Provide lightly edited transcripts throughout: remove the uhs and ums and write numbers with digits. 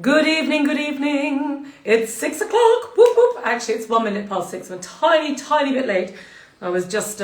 Good evening, good evening. It's 6 o'clock. Whoop, whoop. Actually, it's 1 minute past 6. I'm a tiny bit late. I was just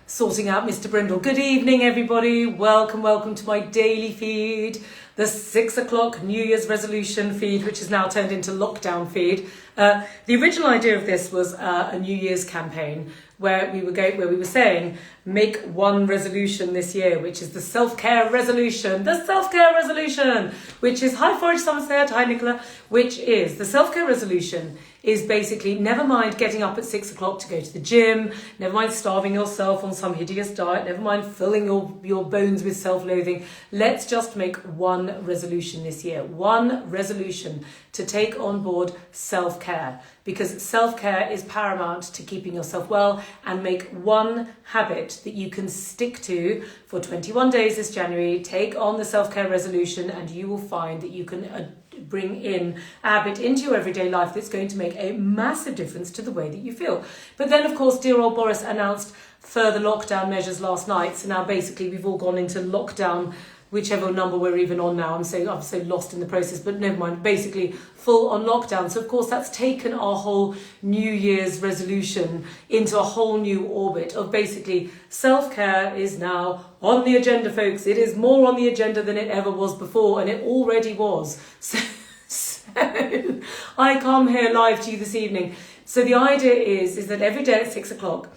sorting out Mr. Brindle. Good evening, everybody. Welcome to my daily feed. The 6 o'clock New Year's resolution feed, which is now turned into lockdown feed. The original idea of this was a New Year's campaign where we were saying, make one resolution this year, which is the self-care resolution. The self-care resolution, which is, hi Forage Somerset, hi Nicola, which is, the self-care resolution is basically, never mind getting up at 6 o'clock to go to the gym, never mind starving yourself on some hideous diet, never mind filling your bones with self-loathing. Let's just make one resolution this year. One resolution to take on board self-care, because self-care is paramount to keeping yourself well, and make one habit that you can stick to for 21 days this January. Take on the self-care resolution and you will find that you can bring in a habit into your everyday life that's going to make a massive difference to the way that you feel. But then, of course, dear old Boris announced further lockdown measures last night. So now basically we've all gone into lockdown, whichever number we're even on now. I'm so lost in the process, but never mind. Basically full on lockdown. So of course that's taken our whole New Year's resolution into a whole new orbit of basically self-care is now on the agenda, folks. It is more on the agenda than it ever was before, and it already was. So I come here live to you this evening. So the idea is that every day at 6 o'clock,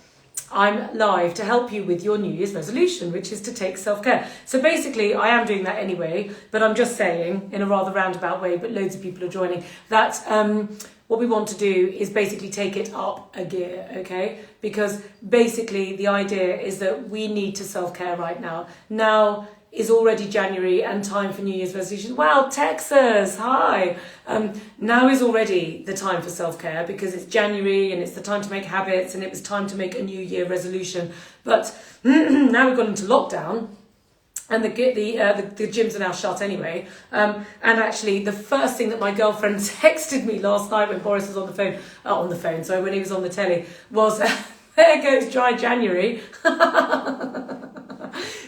I'm live to help you with your New Year's resolution, which is to take self-care. So basically, I am doing that anyway, but I'm just saying in a rather roundabout way, but loads of people are joining, that what we want to do is basically take it up a gear, okay? Because basically the idea is that we need to self-care right now. Now is already January and time for New Year's resolution. Wow, Texas, hi. Now is already the time for self-care because it's January and it's the time to make habits and it was time to make a New Year resolution. But now we've gone into lockdown and the gyms are now shut anyway. And actually the first thing that my girlfriend texted me last night when Boris was when he was on the telly was, there goes dry January.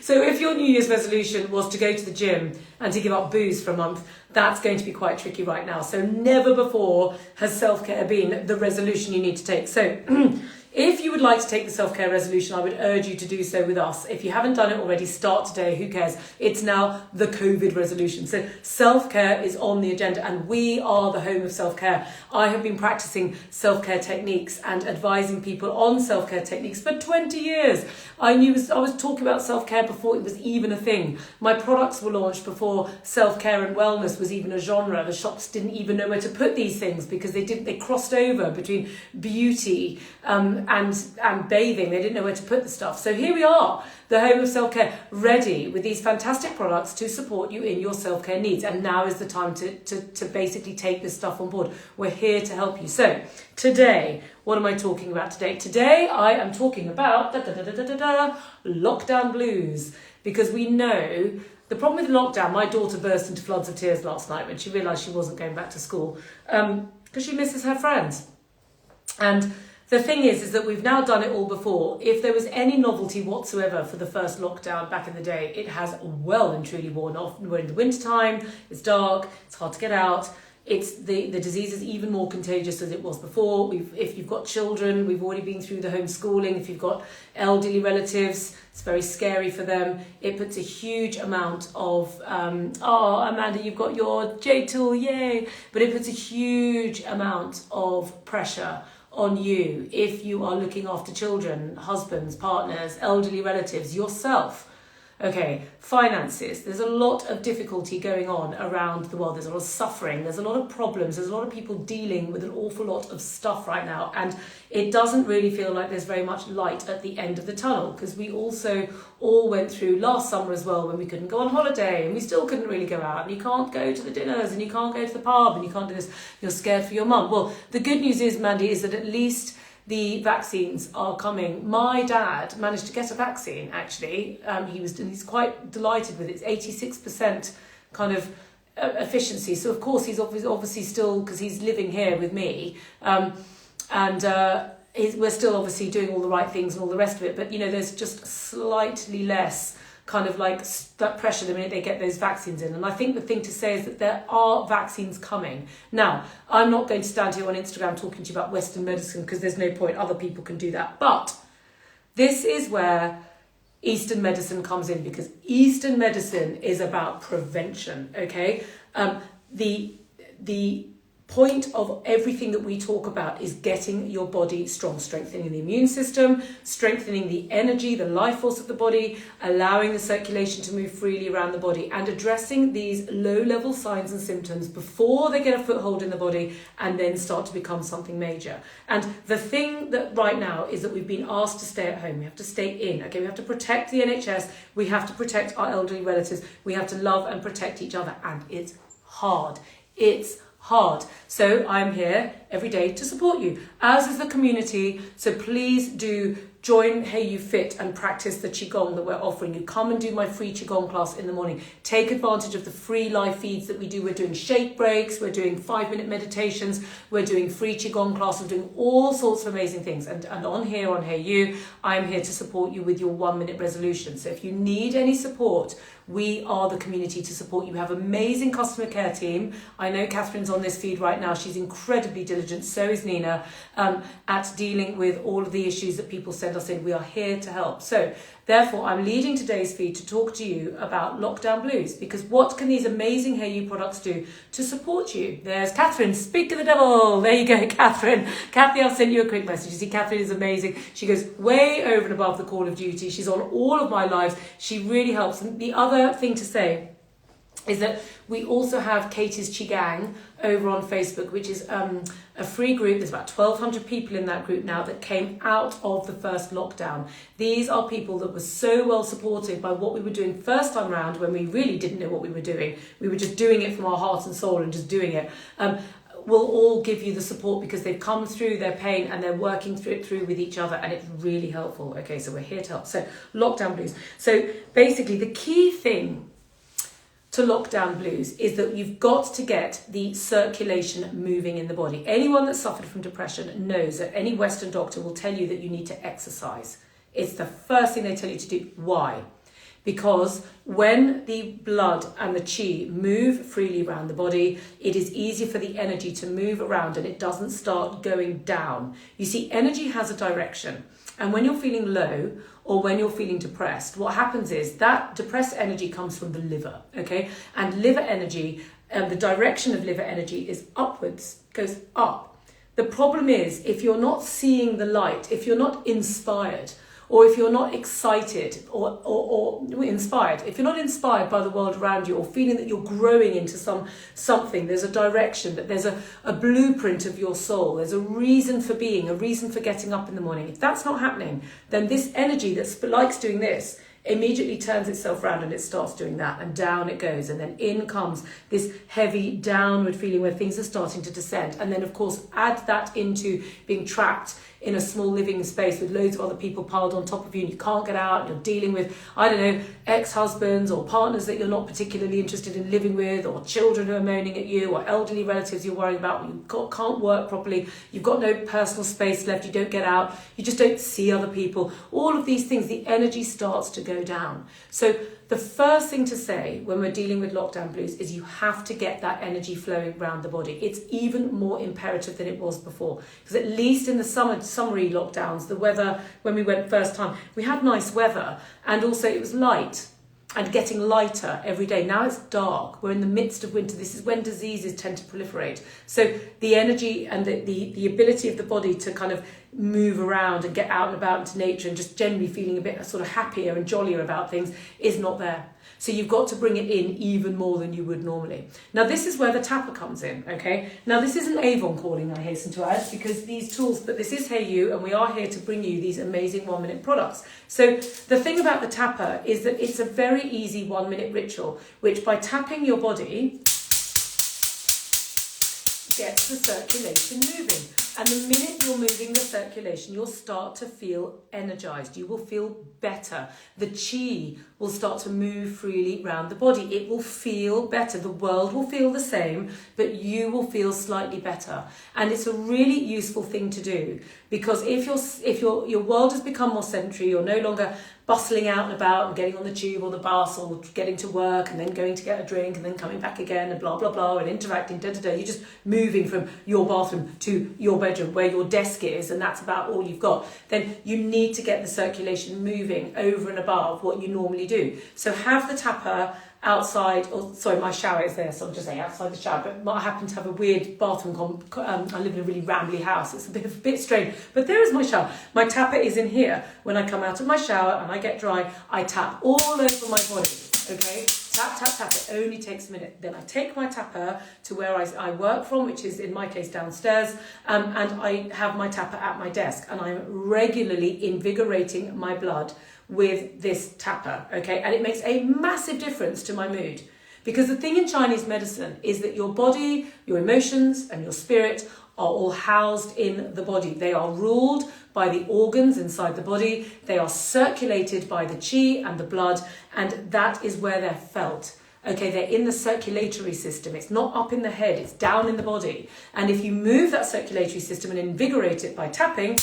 So if your New Year's resolution was to go to the gym and to give up booze for a month, that's going to be quite tricky right now. So never before has self-care been the resolution you need to take. So if you would like to take the self-care resolution, I would urge you to do so with us. If you haven't done it already, start today. Who cares? It's now the COVID resolution. So self-care is on the agenda and we are the home of self-care. I have been practicing self-care techniques and advising people on self-care techniques for 20 years. I was talking about self-care before it was even a thing. My products were launched before self-care and wellness was even a genre. The shops didn't even know where to put these things because they crossed over between beauty and bathing. They didn't know where to put the stuff. So here we are, the home of self-care, ready with these fantastic products to support you in your self-care needs. And now is the time to basically take this stuff on board. We're here to help you. So today, what am I talking about today? Today, I am talking about lockdown blues, because we know the problem with lockdown. My daughter burst into floods of tears last night when she realised she wasn't going back to school because she misses her friends. And the thing is that we've now done it all before. If there was any novelty whatsoever for the first lockdown back in the day, it has well and truly worn off. We're in the winter time, it's dark, it's hard to get out. It's the disease is even more contagious as it was before. If you've got children, we've already been through the homeschooling. If you've got elderly relatives, it's very scary for them. It puts a huge amount of, Amanda, you've got your J tool, yay! But it puts a huge amount of pressure on you if you are looking after children, husbands, partners, elderly relatives, yourself. Okay, finances. There's a lot of difficulty going on around the world. There's a lot of suffering. There's a lot of problems. There's a lot of people dealing with an awful lot of stuff right now. And it doesn't really feel like there's very much light at the end of the tunnel, because we also all went through last summer as well when we couldn't go on holiday and we still couldn't really go out, and you can't go to the dinners and you can't go to the pub and you can't do this. You're scared for your mum. Well, the good news is, Mandy, is that at least the vaccines are coming. My dad managed to get a vaccine, actually. He's quite delighted with it. It's 86% kind of efficiency. So, of course, he's obviously still, because he's living here with me, we're still obviously doing all the right things and all the rest of it. But, there's just slightly less kind of like that pressure the minute they get those vaccines in. And I think the thing to say is that there are vaccines coming. Now, I'm not going to stand here on Instagram talking to you about Western medicine because there's no point. Other people can do that. But this is where Eastern medicine comes in, because Eastern medicine is about prevention, okay? The point of everything that we talk about is getting your body strong, strengthening the immune system, strengthening the energy, the life force of the body, allowing the circulation to move freely around the body, and addressing these low-level signs and symptoms before they get a foothold in the body and then start to become something major. And the thing that right now is that we've been asked to stay at home. We have to stay in, okay? We have to protect the NHS. We have to protect our elderly relatives. We have to love and protect each other. And it's hard. It's hard. So I'm here every day to support you, as is the community. So please do join Hayo'u Fit and practice the Qigong that we're offering you. Come and do my free Qigong class in the morning. Take advantage of the free live feeds that we do. We're doing shake breaks, we're doing 5-minute meditations, we're doing free Qigong classes, we're doing all sorts of amazing things. And on here on Hayo'u, I'm here to support you with your 1-minute resolution. So if you need any support, we are the community to support you. We have an amazing customer care team. I know Catherine's on this feed right now. She's incredibly diligent. So is Nina, at dealing with all of the issues that people send us in. We are here to help. So therefore, I'm leading today's feed to talk to you about lockdown blues, because what can these amazing Hayo'u products do to support you? There's Catherine, speak to the devil. There you go, Catherine. Kathy, I've sent you a quick message. You see, Catherine is amazing. She goes way over and above the call of duty. She's on all of my lives. She really helps. And the other thing to say is that we also have Katie's Qigong over on Facebook, which is a free group. There's about 1,200 people in that group now that came out of the first lockdown. These are people that were so well supported by what we were doing first time round, when we really didn't know what we were doing. We were just doing it from our heart and soul and just doing it. Will all give you the support because they've come through their pain and they're working through with each other, and it's really helpful. Okay, so we're here to help. So lockdown blues. So basically the key thing to lockdown blues is that you've got to get the circulation moving in the body. Anyone that suffered from depression knows that any Western doctor will tell you that you need to exercise. It's the first thing they tell you to do. Why? Because when the blood and the chi move freely around the body, it is easier for the energy to move around and it doesn't start going down. You see, energy has a direction. And when you're feeling low or when you're feeling depressed, what happens is that depressed energy comes from the liver, okay? And liver energy, the direction of liver energy is upwards, goes up. The problem is, if you're not seeing the light, if you're not inspired, or if you're not excited or inspired, if you're not inspired by the world around you, or feeling that you're growing into something, there's a direction, that there's a blueprint of your soul, there's a reason for being, a reason for getting up in the morning. If that's not happening, then this energy that likes doing this immediately turns itself around and it starts doing that, and down it goes, and then in comes this heavy downward feeling where things are starting to descend. And then of course add that into being trapped in a small living space with loads of other people piled on top of you, and you can't get out, and you're dealing with, I don't know, ex-husbands or partners that you're not particularly interested in living with, or children who are moaning at you, or elderly relatives you're worrying about, you can't work properly, you've got no personal space left, you don't get out, you just don't see other people. All of these things, the energy starts to go down. So the first thing to say when we're dealing with lockdown blues is you have to get that energy flowing around the body. It's even more imperative than it was before, because at least in the summery lockdowns, the weather, when we went first time, we had nice weather, and also it was light and getting lighter every day. Now it's dark. We're in the midst of winter. This is when diseases tend to proliferate. So the energy and the ability of the body to kind of move around and get out and about into nature and just generally feeling a bit sort of happier and jollier about things is not there. So you've got to bring it in even more than you would normally. Now this is where the tapper comes in, okay? Now this isn't Avon calling, I hasten to add, because these tools, but this is Hayo'u, and we are here to bring you these amazing 1-minute products. So the thing about the tapper is that it's a very easy 1-minute ritual, which by tapping your body gets the circulation moving. And the minute you're moving the circulation, you'll start to feel energized. You will feel better. The chi will start to move freely around the body. It will feel better. The world will feel the same, but you will feel slightly better. And it's a really useful thing to do, because if your world has become more sedentary, you're no longer bustling out and about and getting on the tube or the bus or getting to work and then going to get a drink and then coming back again and blah, blah, blah, and interacting, you're just moving from your bathroom to your bedroom where your desk is, and that's about all you've got, then you need to get the circulation moving over and above what you normally do. So have the tapper outside, or sorry, my shower is there, so I'm just saying outside the shower, but I happen to have a weird bathroom, I live in a really rambly house, it's a bit strange, but there is my shower. My tapper is in here. When I come out of my shower and I get dry, I tap all over my body, okay? Tap, tap, tap, it only takes a minute. Then I take my tapper to where I work from, which is in my case downstairs, and I have my tapper at my desk, and I'm regularly invigorating my blood with this tapper, okay? And it makes a massive difference to my mood. Because the thing in Chinese medicine is that your body, your emotions, and your spirit are all housed in the body. They are ruled by the organs inside the body. They are circulated by the qi and the blood, and that is where they're felt. Okay, they're in the circulatory system. It's not up in the head, it's down in the body. And if you move that circulatory system and invigorate it by tapping,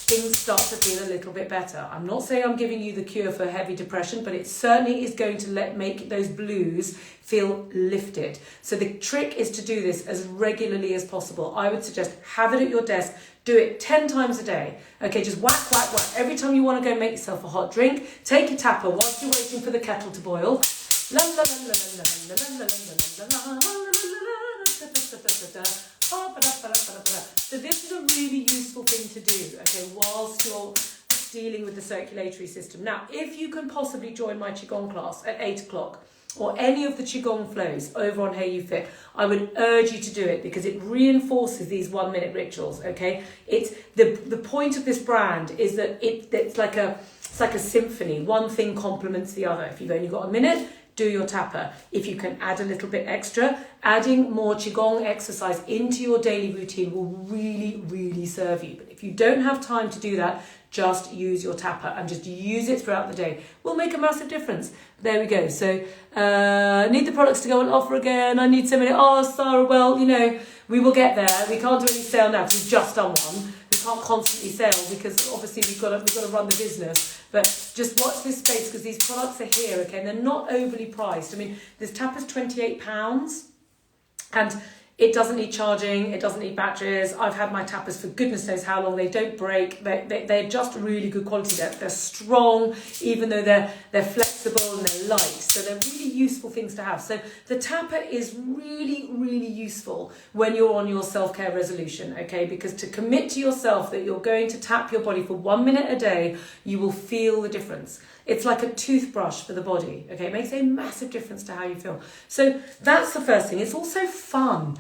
things start to feel a little bit better. I'm not saying I'm giving you the cure for heavy depression, but it certainly is going to make those blues feel lifted. So the trick is to do this as regularly as possible. I would suggest have it at your desk. Do it 10 times a day. Okay, just whack, whack, whack. Every time you want to go make yourself a hot drink, take a tapper whilst you're waiting for the kettle to boil. So this is a really useful thing to do, okay, whilst you're dealing with the circulatory system. Now, if you can possibly join my Qigong class at 8 o'clock, or any of the Qigong flows over on Hayo'u Fit, I would urge you to do it because it reinforces these 1-minute rituals, okay? It's the point of this brand is that it's like a symphony. One thing complements the other. If you've only got a minute, do your tapper. If you can add a little bit extra, adding more Qigong exercise into your daily routine will really, really serve you. But if you don't have time to do that, just use your tapper and just use it throughout the day. Will make a massive difference. There we go. So, need the products to go on offer again. I need so many. Oh, Sarah, well, we will get there. We can't do any sale now because we've just done one. We can't constantly sell because obviously we've got to run the business. But just watch this space because these products are here, okay? And they're not overly priced. I mean, this tapper's £28 and it doesn't need charging, it doesn't need batteries. I've had my tappers for goodness knows how long. They don't break. They're just really good quality. They're strong, even though they're flexible and they're light. So they're really useful things to have. So the tapper is really, really useful when you're on your self-care resolution, okay? Because to commit to yourself that you're going to tap your body for 1 minute a day, you will feel the difference. It's like a toothbrush for the body, okay? It makes a massive difference to how you feel. So that's the first thing. It's also fun.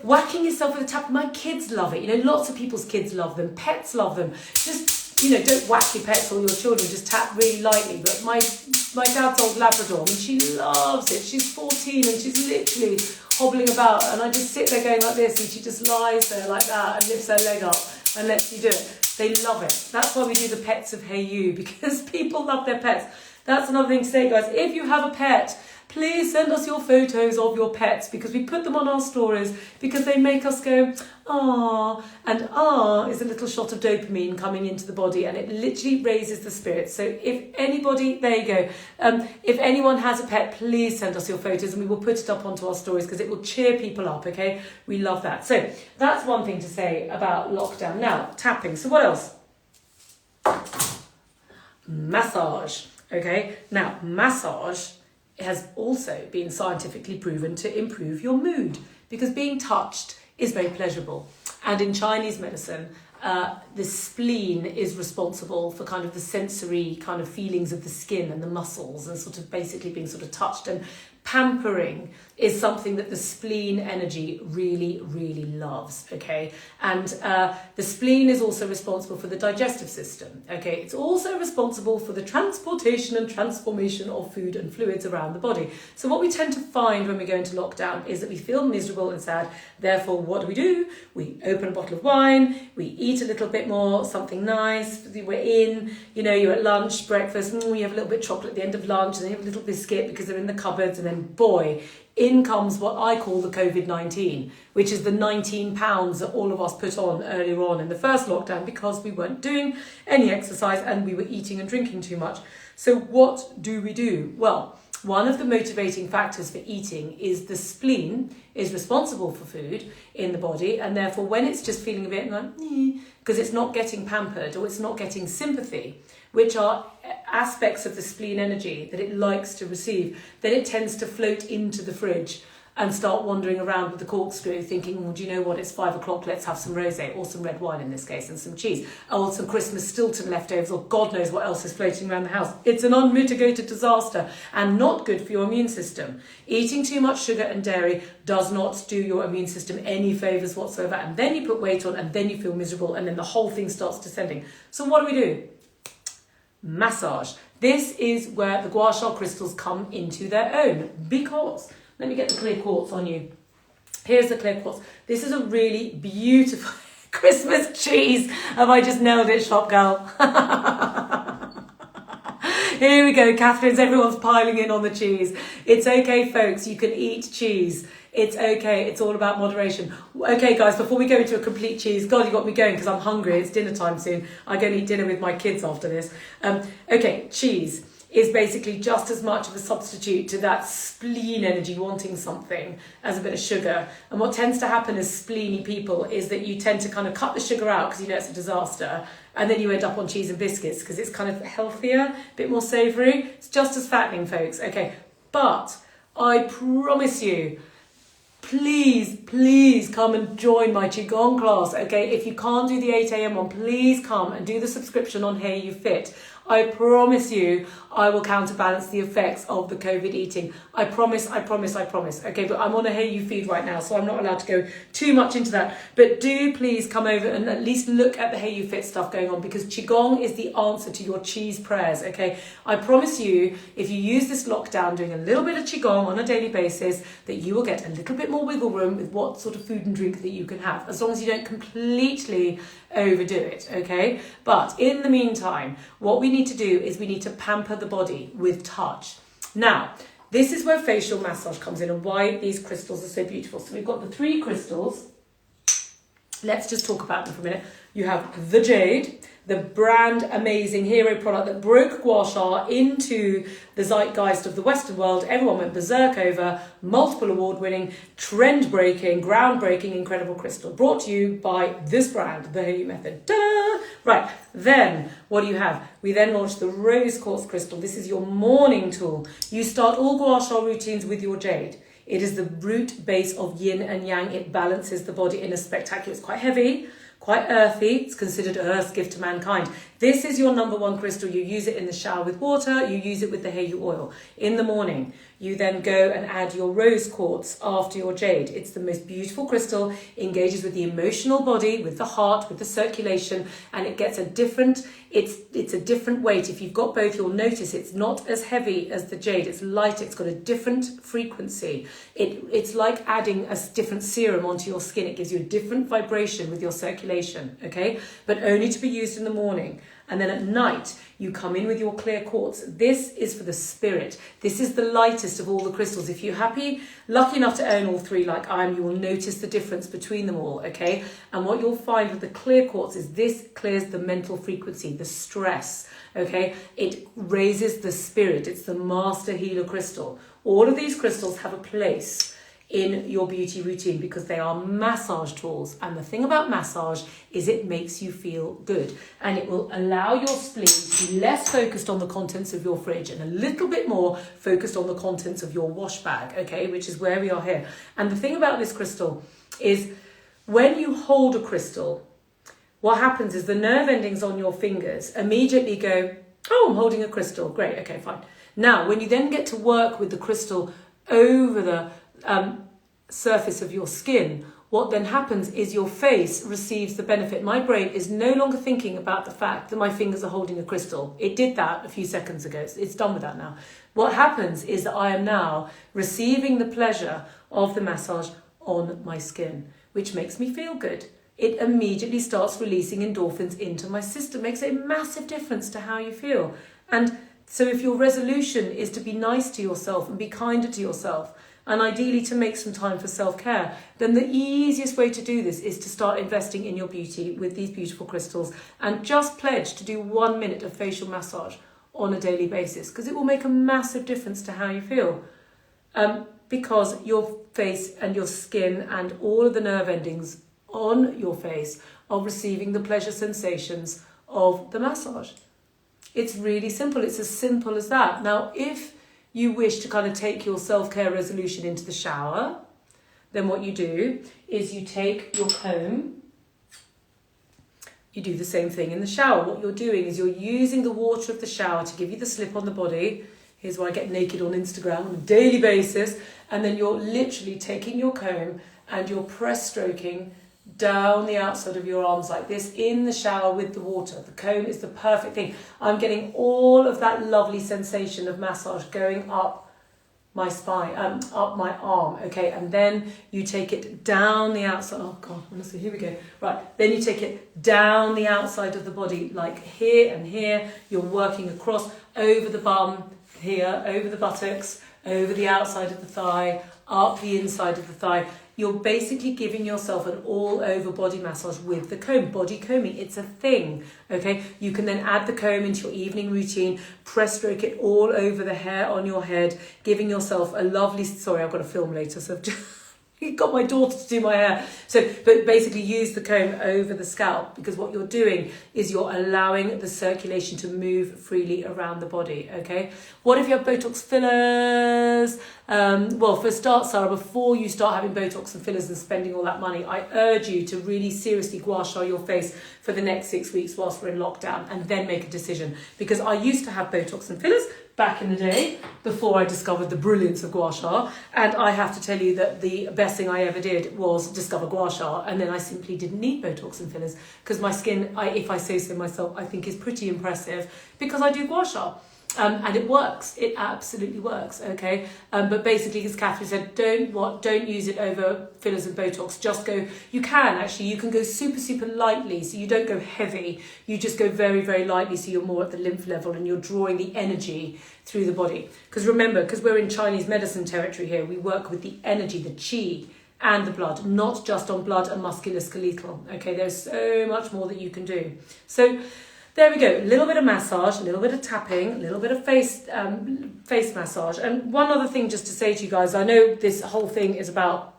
Whacking yourself with a tapper. My kids love it. Lots of people's kids love them. Pets love them. Just, don't whack your pets or your children. Just tap really lightly. But my dad's old Labrador, she loves it. She's 14 and she's literally hobbling about. And I just sit there going like this and she just lies there like that and lifts her leg up and lets you do it. They love it. That's why we do the pets of Hayo'u, because people love their pets. That's another thing to say, guys. If you have a pet, please send us your photos of your pets because we put them on our stories because they make us go, ah. And is a little shot of dopamine coming into the body and it literally raises the spirits. So if anybody, there you go. If anyone has a pet, please send us your photos and we will put it up onto our stories because it will cheer people up, okay? We love that. So that's one thing to say about lockdown. Now, tapping. So what else? Massage, okay? Now, massage has also been scientifically proven to improve your mood because being touched is very pleasurable. And in Chinese medicine, the spleen is responsible for kind of the sensory kind of feelings of the skin and the muscles and sort of basically being sort of touched. And pampering is something that the spleen energy really, really loves, okay? And the spleen is also responsible for the digestive system, okay? It's also responsible for the transportation and transformation of food and fluids around the body. So what we tend to find when we go into lockdown is that we feel miserable and sad. Therefore, what do? We open a bottle of wine, we eat a little bit more, something nice, we're in, you're at lunch, breakfast, you have a little bit of chocolate at the end of lunch, and then you have a little biscuit because they're in the cupboards, and then boy, in comes what I call the COVID-19, which is the 19 pounds that all of us put on earlier on in the first lockdown because we weren't doing any exercise and we were eating and drinking too much. So what do we do? Well, one of the motivating factors for eating is the spleen is responsible for food in the body, and therefore when it's just feeling a bit like, because it's not getting pampered or it's not getting sympathy, which are aspects of the spleen energy that it likes to receive, then it tends to float into the fridge and start wandering around with the corkscrew thinking, well, do you know what, it's 5 o'clock, let's have some rosé, or some red wine in this case, and some cheese, or some Christmas Stilton leftovers, or God knows what else is floating around the house. It's an unmitigated disaster and not good for your immune system. Eating too much sugar and dairy does not do your immune system any favours whatsoever, and then you put weight on, and then you feel miserable, and then the whole thing starts descending. So what do? Massage. This is where the gua sha crystals come into their own, because let me get the clear quartz on you. Here's the clear quartz. This is a really beautiful Christmas cheese. Have I just nailed it, shop girl? Here we go, Catherine's, everyone's piling in on the cheese. It's okay, folks, you can eat cheese. It's okay, it's all about moderation. Okay, guys, before we go into a complete cheese, God, you got me going because I'm hungry. It's dinner time soon. I go and eat dinner with my kids after this. Okay, cheese is basically just as much of a substitute to that spleen energy wanting something as a bit of sugar. And what tends to happen as spleeny people is that you tend to kind of cut the sugar out because you know it's a disaster, and then you end up on cheese and biscuits because it's kind of healthier, a bit more savoury. It's just as fattening, folks, okay? But I promise you, please come and join my Qigong class, okay? If you can't do the 8 a.m. one, please come and do the subscription on Hayo'u Fit. I promise you, I will counterbalance the effects of the COVID eating. I promise. Okay, but I'm on a Hayo'u feed right now, so I'm not allowed to go too much into that. But do please come over and at least look at the Hayo'u Fit stuff going on, because Qigong is the answer to your cheese prayers, okay? I promise you, if you use this lockdown doing a little bit of Qigong on a daily basis, that you will get a little bit more wiggle room with what sort of food and drink that you can have, as long as you don't completely overdo it, okay? But in the meantime, what we need to do is we need to pamper the body with touch. Now, this is where facial massage comes in and why these crystals are so beautiful. So we've got the 3 crystals. Let's just talk about them for a minute. You have the jade, the brand amazing hero product that broke gua sha into the zeitgeist of the Western world. Everyone went berserk over, multiple award-winning, trend-breaking, groundbreaking, incredible crystal. Brought to you by this brand, the Hayo'u Method. Ta-da! Right, then what do you have? We then launched the rose quartz crystal. This is your morning tool. You start all gua sha routines with your jade. It is the root base of yin and yang. It balances the body in a spectacular, it's quite heavy, quite earthy. It's considered Earth's gift to mankind. This is your number 1 crystal. You use it in the shower with water. You use it with the Hayo'u oil. In the morning, you then go and add your rose quartz after your jade. It's the most beautiful crystal, engages with the emotional body, with the heart, with the circulation, and it gets a different, it's a different weight. If you've got both, you'll notice it's not as heavy as the jade. It's lighter. It's got a different frequency. It's like adding a different serum onto your skin. It gives you a different vibration with your circulation, okay? But only to be used in the morning. And then at night, you come in with your clear quartz. This is for the spirit. This is the lightest of all the crystals. If you're lucky enough to own all 3 like I am, you will notice the difference between them all, okay? And what you'll find with the clear quartz is this clears the mental frequency, the stress, okay? It raises the spirit. It's the master healer crystal. All of these crystals have a place in your beauty routine because they are massage tools. And the thing about massage is it makes you feel good, and it will allow your spleen to be less focused on the contents of your fridge and a little bit more focused on the contents of your wash bag, okay, which is where we are here. And the thing about this crystal is when you hold a crystal, what happens is the nerve endings on your fingers immediately go, oh, I'm holding a crystal, great, okay, fine. Now, when you then get to work with the crystal over the surface of your skin, what then happens is your face receives the benefit. My brain is no longer thinking about the fact that my fingers are holding a crystal. It did that a few seconds ago. It's done with that now. What happens is that I am now receiving the pleasure of the massage on my skin, which makes me feel good. It immediately starts releasing endorphins into my system, makes a massive difference to how you feel. And So if your resolution is to be nice to yourself and be kinder to yourself, and ideally to make some time for self-care, then the easiest way to do this is to start investing in your beauty with these beautiful crystals and just pledge to do 1 minute of facial massage on a daily basis, because it will make a massive difference to how you feel. Because your face and your skin and all of the nerve endings on your face are receiving the pleasure sensations of the massage. It's really simple. It's as simple as that. Now, if you wish to kind of take your self-care resolution into the shower, then what you do is you take your comb, you do the same thing in the shower. What you're doing is you're using the water of the shower to give you the slip on the body. Here's why I get naked on Instagram on a daily basis. And then you're literally taking your comb and you're press stroking down the outside of your arms like this in the shower with the water. The comb is the perfect thing. I'm getting all of that lovely sensation of massage going up my spine, up my arm, okay? And then you take it down the outside. Oh God, honestly, here we go. Right, then you take it down the outside of the body, like here and here. You're working across over the bum, here, over the buttocks, over the outside of the thigh, up the inside of the thigh. You're basically giving yourself an all-over body massage with the comb. Body combing, it's a thing, okay? You can then add the comb into your evening routine, press stroke it all over the hair on your head, giving yourself a lovely... Sorry, I've got to film later, so I've just got my daughter to do my hair. But basically use the comb over the scalp, because what you're doing is you're allowing the circulation to move freely around the body, okay? What if you have Botox fillers? Well, for a start, Sarah, before you start having Botox and fillers and spending all that money, I urge you to really seriously gua sha your face for the next 6 weeks whilst we're in lockdown, and then make a decision. Because I used to have Botox and fillers back in the day, before I discovered the brilliance of gua sha, and I have to tell you that the best thing I ever did was discover gua sha, and then I simply didn't need Botox and fillers, because my skin, if I say so myself, I think is pretty impressive, because I do gua sha. And it works. It absolutely works. Okay, but basically, as Catherine said, don't use it over fillers and Botox. Just go. You can go super lightly, so you don't go heavy. You just go very lightly, so you're more at the lymph level and you're drawing the energy through the body. Because remember, because we're in Chinese medicine territory here, we work with the energy, the qi, and the blood, not just on blood and musculoskeletal. Okay, there's so much more that you can do. So there we go, a little bit of massage, a little bit of tapping, a little bit of face massage. And one other thing just to say to you guys, I know this whole thing is about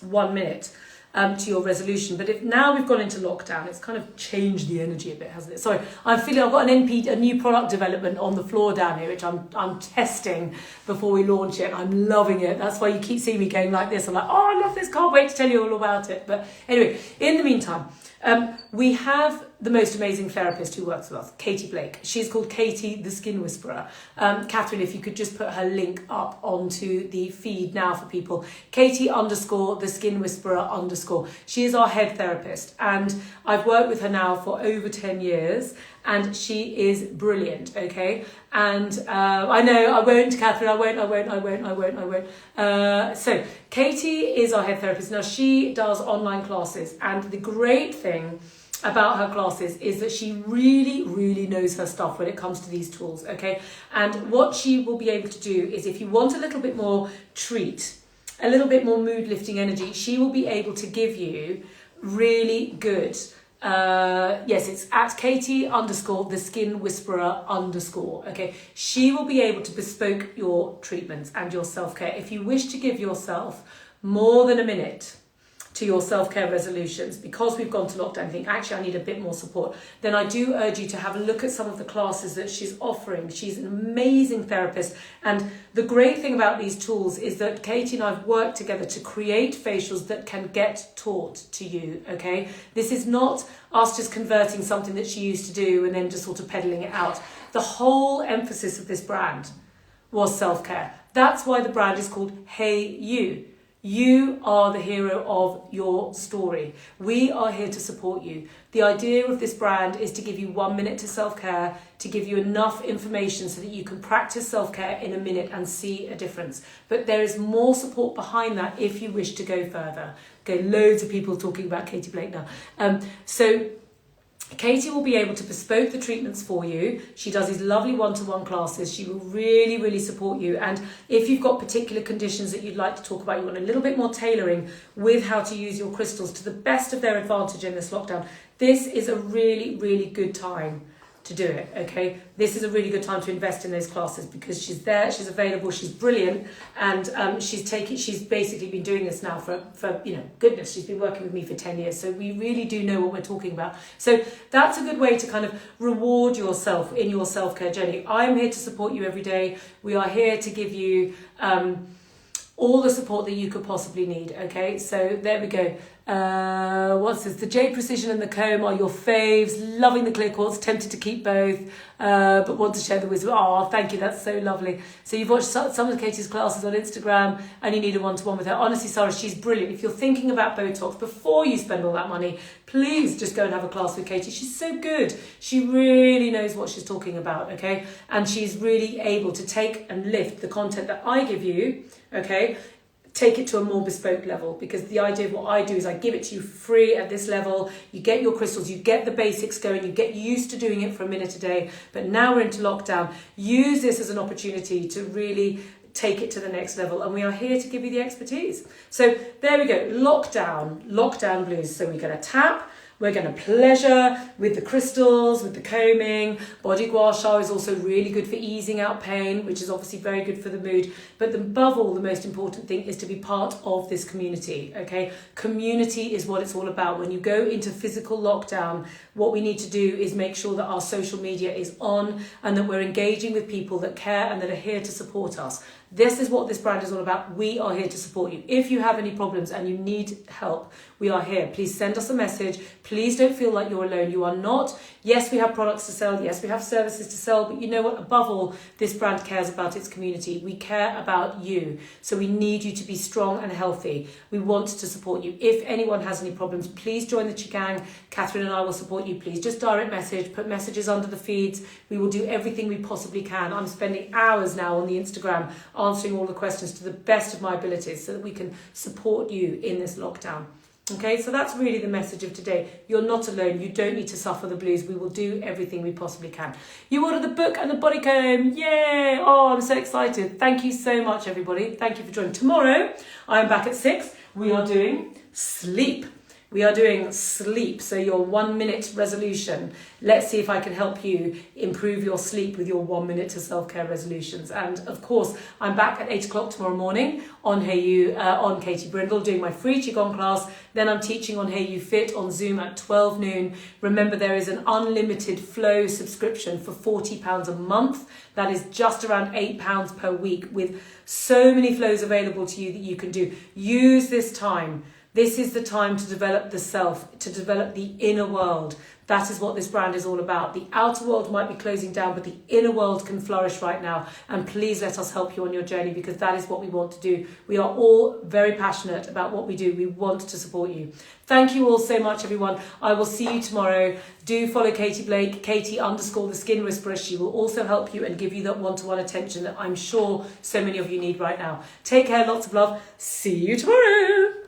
1 minute to your resolution, but if now we've gone into lockdown, it's kind of changed the energy a bit, hasn't it? Sorry, I'm feeling I've got a new product development on the floor down here, which I'm testing before we launch it. I'm loving it. That's why you keep seeing me going like this. I'm like, oh, I love this, can't wait to tell you all about it. But anyway, in the meantime, we have the most amazing therapist who works with us, Katie Blake. She's called Katie the Skin Whisperer. Catherine, if you could just put her link up onto the feed now for people. Katie _ the Skin Whisperer _. She is our head therapist, and I've worked with her now for over 10 years, and she is brilliant, okay? And I know, I won't, Catherine, I won't. So Katie is our head therapist. Now, she does online classes, and the great thing about her classes is that she really knows her stuff when it comes to these tools, okay? And what she will be able to do is, if you want a little bit more treat, a little bit more mood lifting energy, she will be able to give you really good, yes, it's at Katie _ the Skin Whisperer _ okay? She will be able to bespoke your treatments and your self-care. If you wish to give yourself more than a minute to your self-care resolutions, because we've gone to lockdown and think, actually, I need a bit more support, then I do urge you to have a look at some of the classes that she's offering. She's an amazing therapist. And the great thing about these tools is that Katie and I have worked together to create facials that can get taught to you, okay? This is not us just converting something that she used to do and then just sort of peddling it out. The whole emphasis of this brand was self-care. That's why the brand is called Hayo'u. You are the hero of your story. We are here to support you. The idea of this brand is to give you 1 minute to self-care, to give you enough information so that you can practice self-care in a minute and see a difference. But there is more support behind that if you wish to go further. Okay, loads of people talking about Katie Blake now. So Katie will be able to bespoke the treatments for you. She does these lovely one-to-one classes. She will really, really support you. And if you've got particular conditions that you'd like to talk about, you want a little bit more tailoring with how to use your crystals to the best of their advantage in this lockdown, this is a really, really good time to do it, okay? This is a really good time to invest in those classes because she's there, she's available, she's brilliant, and she's basically been doing this now for goodness, she's been working with me for 10 years, so we really do know what we're talking about. So that's a good way to kind of reward yourself in your self-care journey. I'm here to support you every day. We are here to give you all the support that you could possibly need, okay? So there we go. What's this? The Jade Precision and the Comb are your faves. Loving the clear quartz, tempted to keep both, but want to share the wisdom. Oh, thank you, that's so lovely. So you've watched some of Katie's classes on Instagram and you need a one-to-one with her. Honestly, Sarah, she's brilliant. If you're thinking about Botox before you spend all that money, please just go and have a class with Katie. She's so good. She really knows what she's talking about, okay? And she's really able to take and lift the content that I give you, okay? Take it to a more bespoke level, because the idea of what I do is I give it to you free at this level. You get your crystals, you get the basics going, you get used to doing it for a minute a day. But now we're into lockdown. Use this as an opportunity to really take it to the next level, and we are here to give you the expertise. So there we go, lockdown blues. So we're going to tap, we're going to pleasure with the crystals, with the combing. Body gua sha is also really good for easing out pain, which is obviously very good for the mood. But above all, the most important thing is to be part of this community, okay? Community is what it's all about. When you go into physical lockdown, what we need to do is make sure that our social media is on and that we're engaging with people that care and that are here to support us. This is what this brand is all about. We are here to support you. If you have any problems and you need help, we are here. Please send us a message. Please don't feel like you're alone. You are not. Yes, we have products to sell. Yes, we have services to sell. But you know what? Above all, this brand cares about its community. We care about you. So we need you to be strong and healthy. We want to support you. If anyone has any problems, please join the Chigang. Catherine and I will support you. Please just direct message, put messages under the feeds. We will do everything we possibly can. I'm spending hours now on the Instagram answering all the questions to the best of my abilities so that we can support you in this lockdown. Okay, so that's really the message of today. You're not alone. You don't need to suffer the blues. We will do everything we possibly can. You order the book and the body comb. Yay! Oh, I'm so excited. Thank you so much, everybody. Thank you for joining. Tomorrow, I'm back at 6. We are doing sleep. We are doing sleep, so your 1 minute resolution. Let's see if I can help you improve your sleep with your 1 minute to self-care resolutions. And of course, I'm back at 8 o'clock tomorrow morning on Hayo'u, on Katie Brindle, doing my free Qigong class. Then I'm teaching on Hayo'u Fit on Zoom at 12 noon. Remember, there is an unlimited flow subscription for £40 a month. That is just around £8 per week, with so many flows available to you that you can do. Use this time. This is the time to develop the self, to develop the inner world. That is what this brand is all about. The outer world might be closing down, but the inner world can flourish right now. And please let us help you on your journey, because that is what we want to do. We are all very passionate about what we do. We want to support you. Thank you all so much, everyone. I will see you tomorrow. Do follow Katie Blake, Katie_the Skin Whisperer. She will also help you and give you that one-to-one attention that I'm sure so many of you need right now. Take care, lots of love. See you tomorrow.